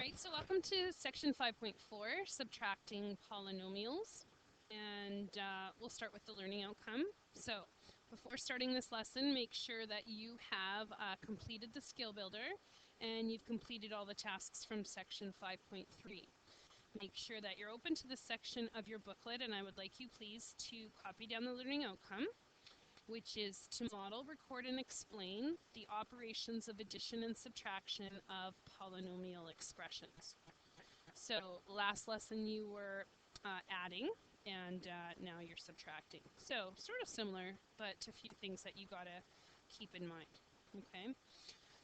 right, so welcome to section 5.4, subtracting polynomials. And we'll start with the learning outcome. So before starting this lesson, make sure that you have completed the skill builder and you've completed all the tasks from section 5.3. Make sure that you're open to this section of your booklet, and I would like you please to copy down the learning outcome, which is to model, record, and explain the operations of addition and subtraction of polynomial expressions. So last lesson you were adding, and now you're subtracting. So sort of similar, but a few things that you gotta keep in mind, okay?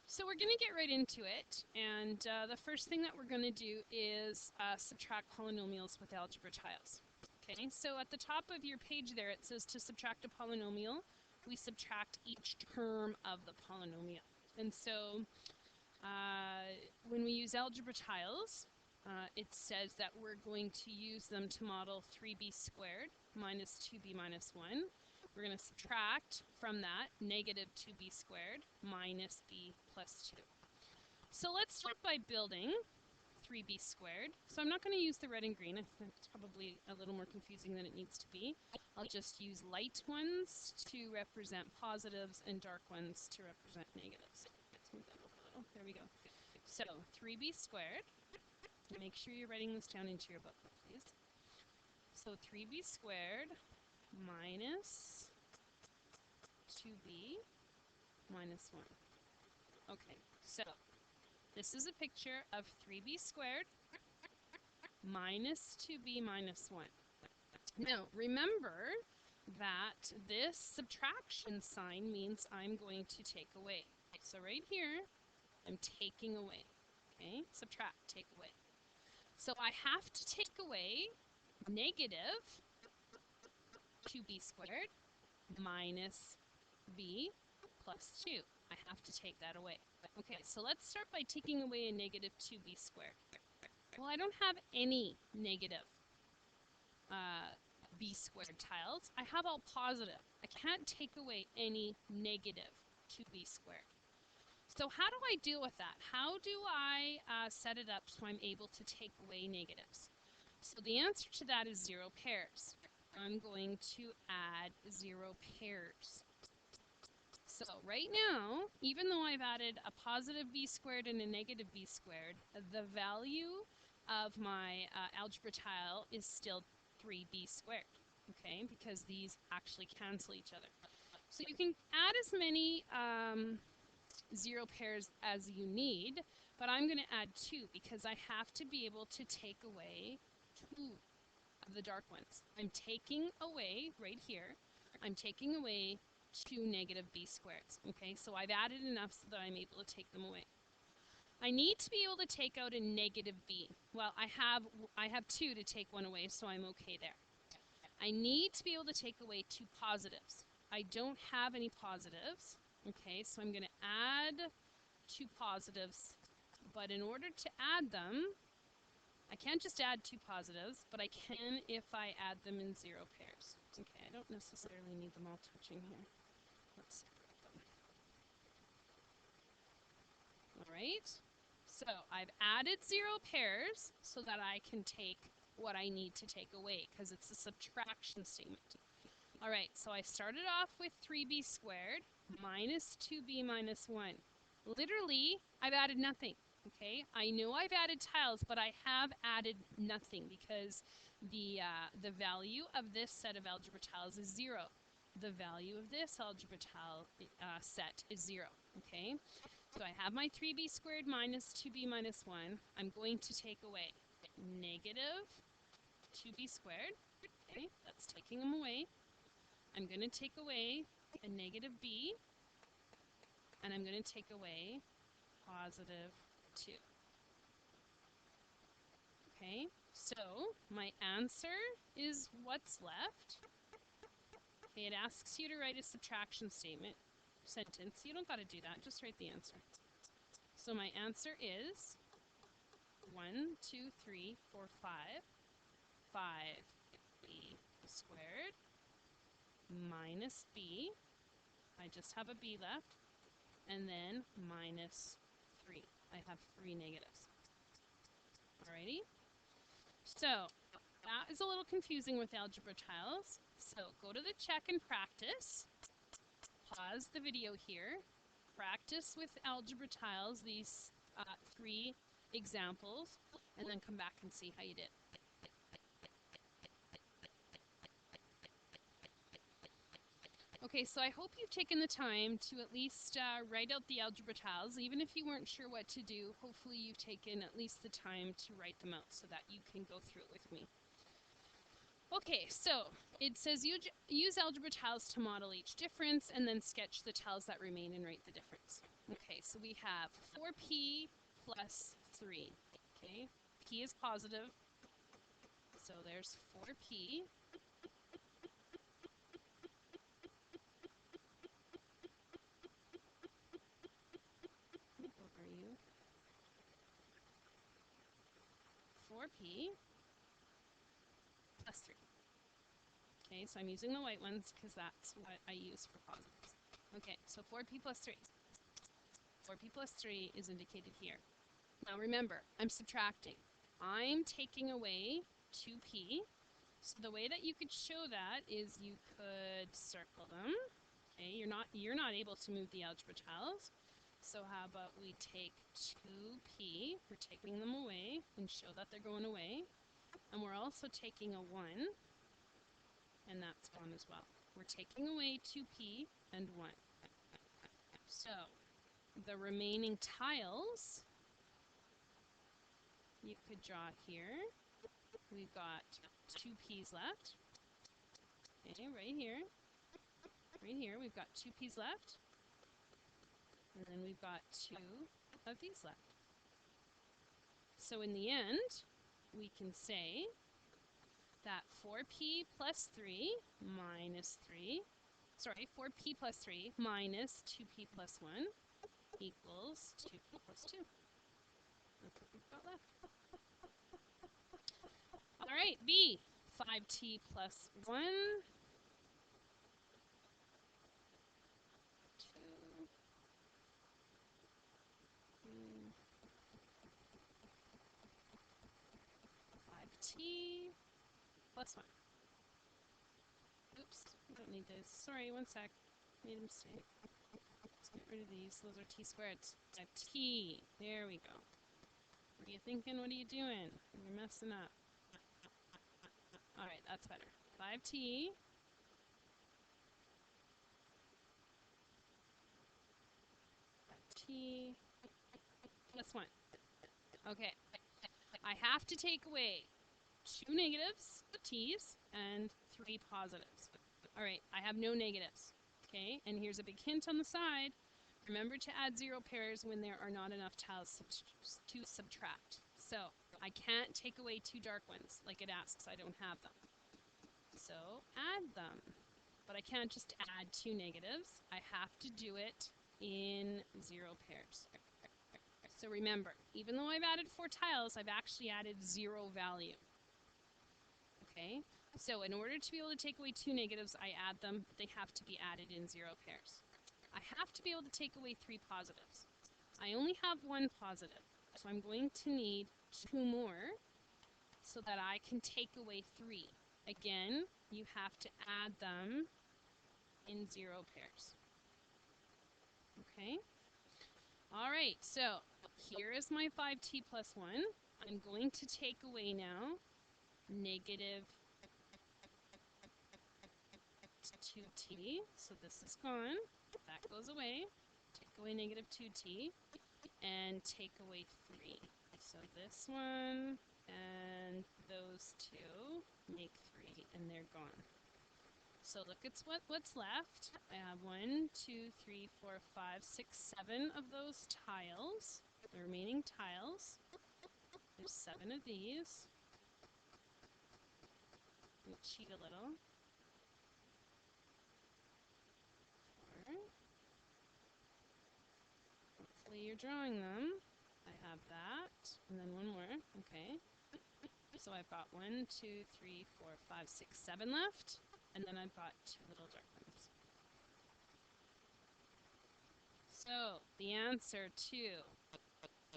So we're gonna get right into it, and the first thing that we're gonna do is subtract polynomials with algebra tiles. Okay, so at the top of your page there, it says to subtract a polynomial, we subtract each term of the polynomial. And so when we use algebra tiles, it says that we're going to use them to model 3b squared minus 2b minus 1. We're going to subtract from that negative 2b squared minus b plus 2. So let's start by building 3b squared. So I'm not going to use the red and green. I think it's probably a little more confusing than it needs to be. I'll just use light ones to represent positives and dark ones to represent negatives. Let's move that over a little. There we go. So 3b squared. Make sure you're writing this down into your booklet, please. So 3b squared minus 2b minus 1. Okay, so this is a picture of 3b squared minus 2b minus 1. Now, remember that this subtraction sign means I'm going to take away. So right here, I'm taking away. Okay, subtract, take away. So I have to take away negative 2b squared minus b plus 2. I have to take that away. Okay, so let's start by taking away a negative 2b squared. Well, I don't have any negative b squared tiles. I have all positive. I can't take away any negative 2b squared. So how do I deal with that? How do I set it up so I'm able to take away negatives? So the answer to that is 0 pairs. I'm going to add 0 pairs. So right now, even though I've added a positive b squared and a negative b squared, the value of my algebra tile is still 3b squared, okay, because these actually cancel each other. So you can add as many 0 pairs as you need, but I'm going to add 2 because I have to be able to take away 2 of the dark ones. I'm taking away, right here, I'm taking away 2 negative b squareds. Okay, so I've added enough so that I'm able to take them away. I need to be able to take out a negative b. Well, I have 2 to take one away, so I'm okay there. I need to be able to take away 2 positives. I don't have any positives. Okay, so I'm going to add 2 positives, but in order to add them, I can't just add 2 positives, but I can if I add them in 0 pairs. Okay, I don't necessarily need them all touching here. Let's separate them. All right, so I've added 0 pairs so that I can take what I need to take away because it's a subtraction statement. All right, so I started off with 3b squared minus 2b minus 1. Literally, I've added nothing, okay? I know I've added tiles, but I have added nothing because the value of this set of algebra tiles is 0. The value of this algebra tile set is 0, okay? So I have my 3b squared minus 2b minus 1. I'm going to take away negative 2b squared, okay? That's taking them away. I'm going to take away a negative b, and I'm going to take away positive 2. Okay, so my answer is what's left. Okay, it asks you to write a subtraction sentence. You don't got to do that, just write the answer. So my answer is 1, 2, 3, 4, 5, 5b squared minus b, I just have a b left, and then minus 3. I have 3 negatives. Alrighty. So that is a little confusing with algebra tiles. So go to the check and practice. Pause the video here. Practice with algebra tiles, these 3 examples, and then come back and see how you did. Okay, so I hope you've taken the time to at least write out the algebra tiles. Even if you weren't sure what to do, hopefully you've taken at least the time to write them out so that you can go through it with me. Okay, so it says use algebra tiles to model each difference and then sketch the tiles that remain and write the difference. Okay, so we have 4p plus 3. Okay, p is positive, so there's 4p. Where are you? 4p plus 3. Okay, so I'm using the white ones because that's what I use for positives. Okay, so 4p plus 3. 4p plus 3 is indicated here. Now remember, I'm subtracting. I'm taking away 2p. So the way that you could show that is you could circle them. Okay, you're not able to move the algebra tiles. So how about we take 2p, we're taking them away and show that they're going away. And we're also taking a 1, and that's gone as well. We're taking away 2p and 1. So the remaining tiles you could draw here. We've got 2 p's left. Okay, right here. Right here, we've got 2 p's left. And then we've got 2 of these left. So in the end, we can say that 4p plus 3 minus 3, sorry, 4p plus 3 minus 2p plus 1 equals 2p plus 2. That's what we've got left. All right, B, 5t plus 1. 5t plus 1. Oops, I don't need this. Sorry, one sec. Made a mistake. Let's get rid of these. Those are t squared. 5t. There we go. What are you thinking? What are you doing? You're messing up. Alright, that's better. 5t plus 1. Okay. I have to take away 2 negatives, t's, and 3 positives. Alright, I have no negatives. Okay, and here's a big hint on the side. Remember to add 0 pairs when there are not enough tiles to subtract. So I can't take away 2 dark ones like it asks. I don't have them. So add them. But I can't just add 2 negatives. I have to do it in 0 pairs. So remember, even though I've added 4 tiles, I've actually added 0 value. Okay? So in order to be able to take away 2 negatives, I add them. They have to be added in 0 pairs. I have to be able to take away 3 positives. I only have 1 positive, so I'm going to need 2 more so that I can take away 3. Again, you have to add them in 0 pairs. Okay? All right, so here is my 5t plus 1. I'm going to take away now negative 2t. So this is gone. That goes away. Take away negative 2t. And take away 3. So this one and those 2 make 3, and they're gone. So look at what's left. I have 1, 2, 3, 4, 5, 6, 7 of those tiles. The remaining tiles. There's 7 of these. Let me cheat a little. 4. Hopefully you're drawing them. I have that, and then 1 more. Okay. So I've got 1, 2, 3, 4, 5, 6, 7 left, and then I've got 2 little dark ones. So the answer to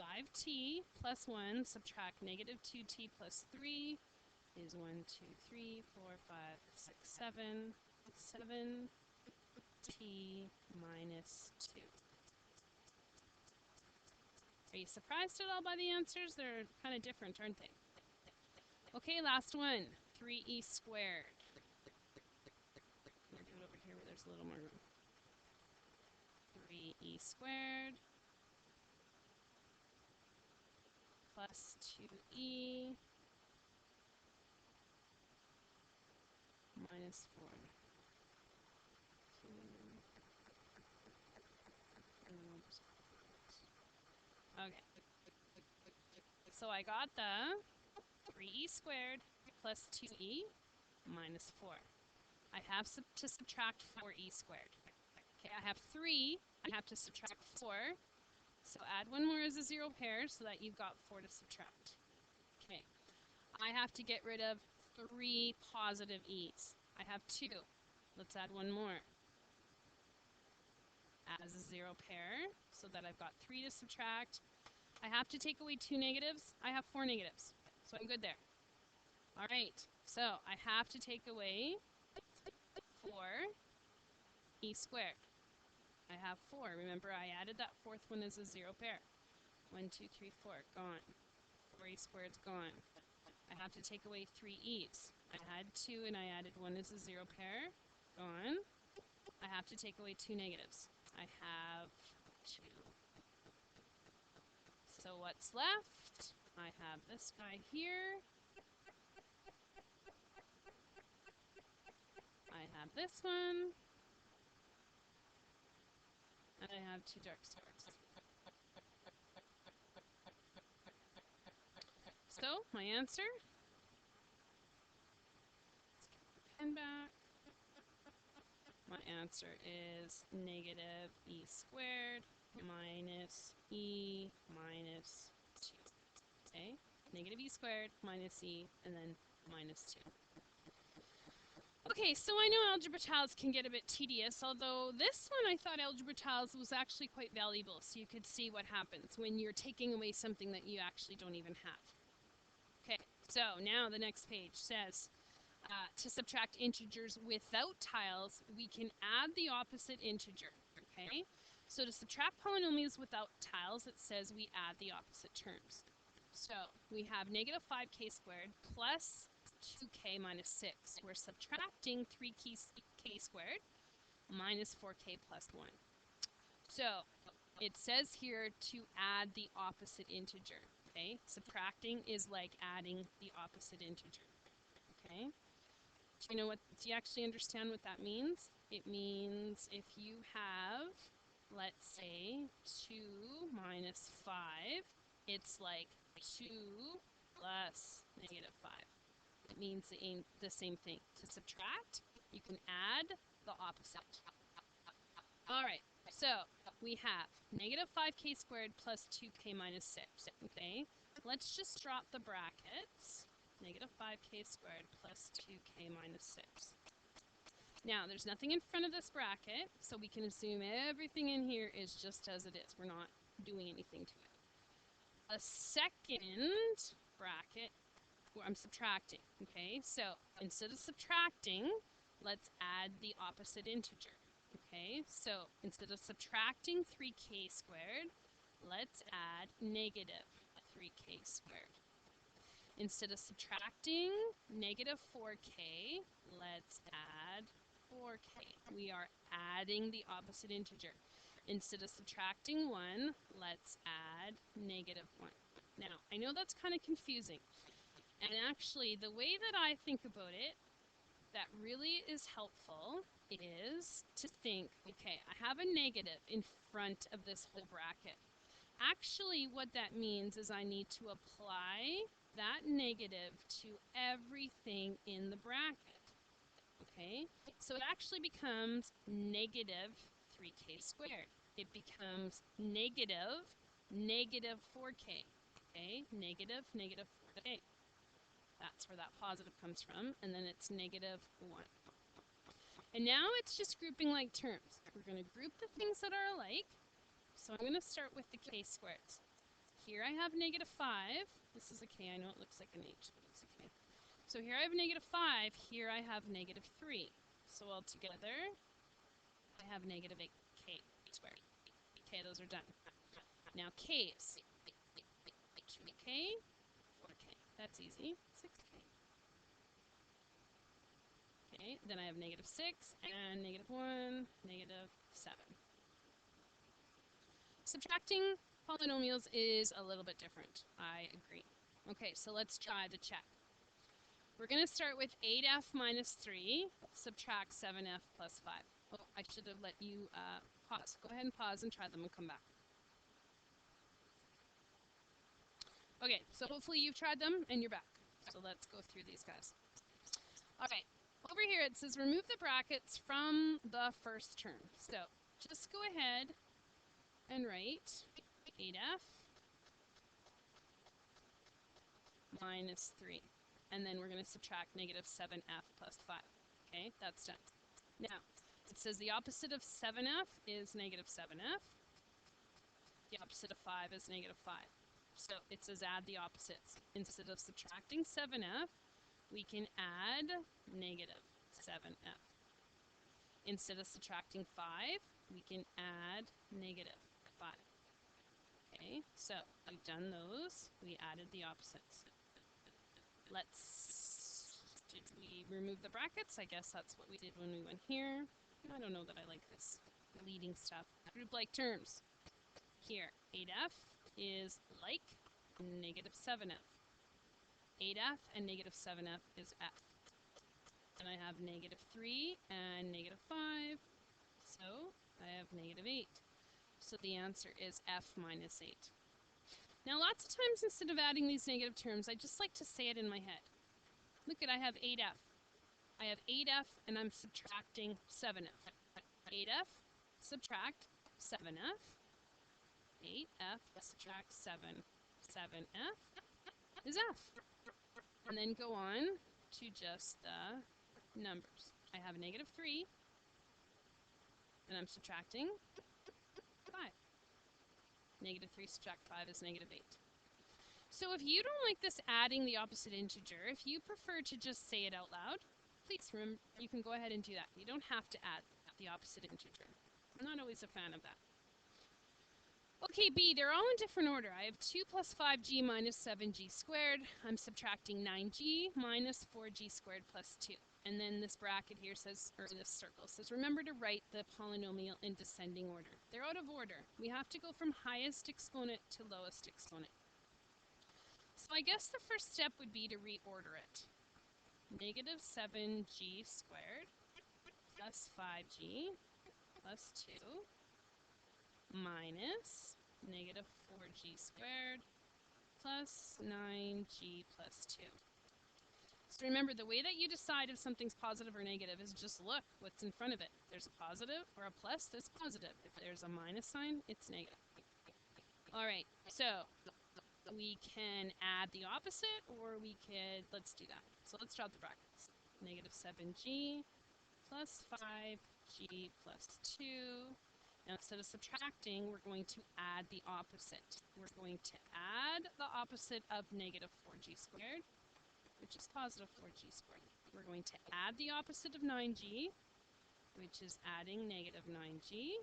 5t plus 1 subtract negative 2t plus 3 is 1, 2, 3, 4, 5, 6, 7. 7t minus 2. Are you surprised at all by the answers? They're kind of different, aren't they? Okay, last one. 3e squared. I'm going to do it over here where there's a little more room. 3e squared plus 2e minus 4. Okay. So I got the 3e squared plus 2e minus 4. I have to subtract 4e squared. Okay, I have 3. I have to subtract 4. So add one more as a 0 pair so that you've got 4 to subtract. Okay. I have to get rid of 3 positive e's. I have 2. Let's add one more as a 0 pair so that I've got 3 to subtract. I have to take away 2 negatives. I have 4 negatives. So I'm good there. All right. So I have to take away 4e squared. I have 4. Remember, I added that fourth one as a 0 pair. 1, 2, 3, 4. Gone. 4e squared's gone. I have to take away 3 e's. I had 2 and I added 1 as a 0 pair. Gone. I have to take away 2 negatives. I have 2. So what's left? I have this guy here. I have this one. And I have 2 dark squares. So my answer, let's get the pen back. My answer is negative e squared minus e minus 2. Okay, negative e squared minus e and then minus 2. Okay, so I know algebra tiles can get a bit tedious, although this one I thought algebra tiles was actually quite valuable, so you could see what happens when you're taking away something that you actually don't even have. Okay, so now the next page says, to subtract integers without tiles, we can add the opposite integer, okay? So to subtract polynomials without tiles, it says we add the opposite terms. So we have negative 5k squared plus 2k minus 6. We're subtracting 3k squared minus 4k plus 1. So it says here to add the opposite integer, okay? Subtracting is like adding the opposite integer, okay? Do you actually understand what that means? It means if you have, let's say, 2 minus 5, it's like 2 plus negative 5. It means the same thing. To subtract, you can add the opposite. All right, so we have negative 5k squared plus 2k minus 6, okay? Let's just drop the brackets. Negative 5k squared plus 2k minus 6. Now, there's nothing in front of this bracket, so we can assume everything in here is just as it is. We're not doing anything to it. A second bracket, where I'm subtracting, okay? So instead of subtracting, let's add the opposite integer, okay? So instead of subtracting 3k squared, let's add negative 3k squared. Instead of subtracting negative 4k, let's add 4k. We are adding the opposite integer. Instead of subtracting 1, let's add negative 1. Now, I know that's kind of confusing. And actually, the way that I think about it, that really is helpful, is to think, okay, I have a negative in front of this whole bracket. Actually, what that means is I need to apply that negative to everything in the bracket. Okay, so it actually becomes negative 3k squared. It becomes negative 4k. Okay, negative 4k. That's where that positive comes from, and then it's negative 1. And now it's just grouping like terms. We're going to group the things that are alike. So I'm going to start with the k squareds. here I have negative 5. This is a K. I know it looks like an H, but it's a K. So here I have negative 5. Here I have negative 3. So altogether, I have negative 8K squared. Okay, those are done. Now K's. K, 4K. That's easy. 6K. Okay, then I have negative 6 and negative 1, negative 7. Subtracting polynomials is a little bit different. I agree. Okay, so let's try to check. We're going to start with 8f minus 3, subtract 7f plus 5. Oh, I should have let you pause. Go ahead and pause and try them and come back. Okay, so hopefully you've tried them and you're back. So let's go through these guys. All right, over here it says remove the brackets from the first term. So just go ahead and write 8f minus 3. And then we're going to subtract negative 7f plus 5. Okay, that's done. Now, it says the opposite of 7f is negative 7f. The opposite of 5 is negative 5. So it says add the opposites. Instead of subtracting 7f, we can add negative 7f. Instead of subtracting 5, we can add negative 5. Okay, so we've done those. We added the opposites. Did we remove the brackets? I guess that's what we did when we went here. I don't know that I like this leading stuff. Group like terms. Here, 8f is like negative 7f. 8f and negative 7f is f. And I have negative 3 and negative 5. So I have negative 8. So the answer is f minus 8. Now lots of times instead of adding these negative terms, I just like to say it in my head. Look at, I have 8f. I have 8f and I'm subtracting 7f. 8f, subtract 7f. 8f, subtract 7. 7f is f. And then go on to just the numbers. I have a negative 3 and I'm subtracting 5. Negative 3 subtract 5 is negative 8. So if you don't like this adding the opposite integer, if you prefer to just say it out loud, please remember, you can go ahead and do that. You don't have to add the opposite integer. I'm not always a fan of that. Okay, B, they're all in different order. I have 2 plus 5g minus 7g squared. I'm subtracting 9g minus 4g squared plus 2. And then this bracket here says, or this circle says, remember to write the polynomial in descending order. They're out of order. We have to go from highest exponent to lowest exponent. So I guess the first step would be to reorder it. Negative 7g squared plus 5g plus 2 minus negative 4g squared plus 9g plus 2. So remember, the way that you decide if something's positive or negative is just look what's in front of it. There's a positive or a plus, there's positive. If there's a minus sign, it's negative. All right, so we can add the opposite, or we could, let's do that. So let's drop the brackets. Negative 7g plus 5g plus 2. Now instead of subtracting, we're going to add the opposite. We're going to add the opposite of negative 4g squared, which is positive 4g squared. We're going to add the opposite of 9g, which is adding negative 9g.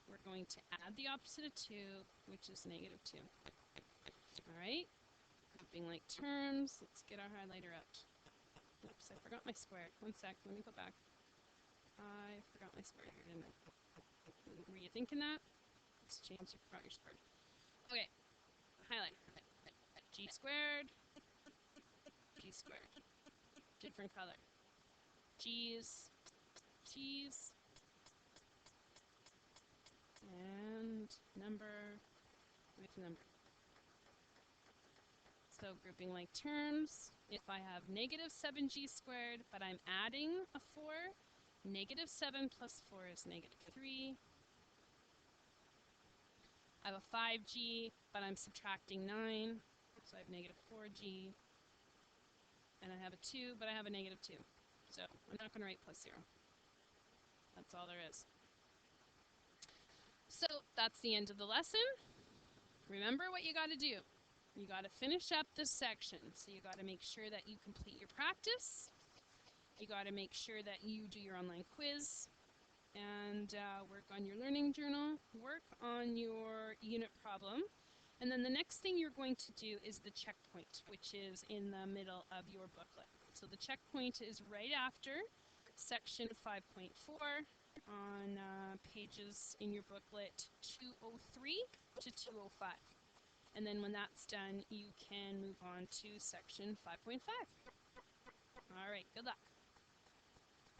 We're going to add the opposite of 2, which is negative 2. All right, grouping like terms. Let's get our highlighter out. Oops, I forgot my squared. One sec, let me go back. I forgot my squared here, didn't I? Were you thinking that? It's James, you forgot your squared. Okay, highlight. G squared. G squared. Different color. G's. G's. And number with number. So grouping like terms, if I have negative 7g squared, but I'm adding a 4, negative 7 plus 4 is negative 3. I have a 5g, but I'm subtracting 9, so I have negative 4g. And I have a 2, but I have a negative 2. So I'm not going to write plus 0. That's all there is. So that's the end of the lesson. remember what you got to do. You got to finish up this section. So you got to make sure that you complete your practice. You got to make sure that you do your online quiz and work on your learning journal, work on your unit problem. And then the next thing you're going to do is the checkpoint, which is in the middle of your booklet. So the checkpoint is right after section 5.4 on pages in your booklet 203 to 205. And then when that's done, you can move on to section 5.5. All right, good luck.